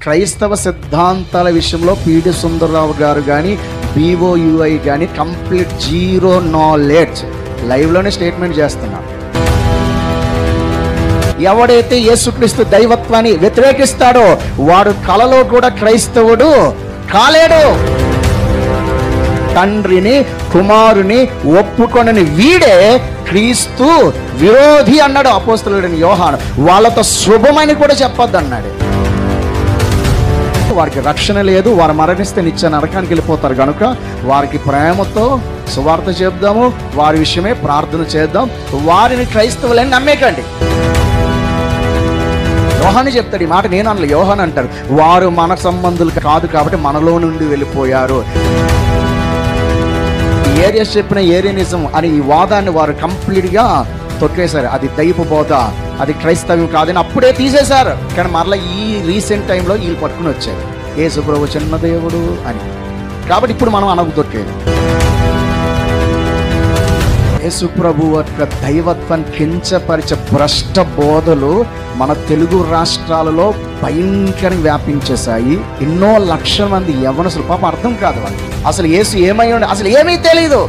క్రైస్తవ సిద్ధాంతాల విషయంలో పిడి సుందరరావు గారు కానీ BOUI కానీ కంప్లీట్ జీరో నాలెడ్జ్. లైవ్లోనే స్టేట్మెంట్ చేస్తున్నారు. ఎవడైతే యేసుక్రీస్తు దైవత్వాన్ని వ్యతిరేకిస్తాడో వాడు కలలో కూడా క్రైస్తవుడు కాలేడు. తండ్రిని కుమారుని ఒప్పుకొనని వీడే క్రీస్తు విరోధి అన్నాడు అపోస్తలుడైన యోహాను. వాళ్ళతో శుభమని కూడా చెప్పొద్దు అన్నాడు. వారికి రక్షణ లేదు, వారు మరణిస్తే నిత్య నరకానికి వెళ్ళిపోతారు కనుక వారికి ప్రేమతో సువార్త చెప్దాము, వారి విషయమే ప్రార్థన చేద్దాం, వారిని క్రైస్తవులని నమ్మేకండి. యోహాను చెప్తాడు ఈ మాట, నేను అనలే, యోహాను అంటారు. వారు మన సంబంధులు కాదు కాబట్టి మనలో నుండి వెళ్ళిపోయారు. ఏరియస్ చెప్పిన ఏరియనిజం అని ఈ వాదాన్ని వారు కంప్లీట్గా తొక్కేశారు. అది దైవ బోధ, అది క్రైస్తవ్యం కాదని అప్పుడే తీసేశారు. కానీ మరలా ఈ రీసెంట్ టైంలో వీళ్ళు పట్టుకుని వచ్చారు యేసు ప్రభు చిన్న దేవుడు అని. కాబట్టి ఇప్పుడు మనం అనకు తొక్కేది. యేసు ప్రభు యొక్క దైవత్వాన్ని కించపరిచే భ్రష్ట బోధలు మన తెలుగు రాష్ట్రాలలో భయంకరంగా వ్యాపించేశాయి. ఎన్నో లక్షల మంది యవ్వనస్తులు పాపం అర్థం కాదు వాళ్ళు, అసలు యేసు ఏమై ఉండే అసలు ఏమీ తెలియదు.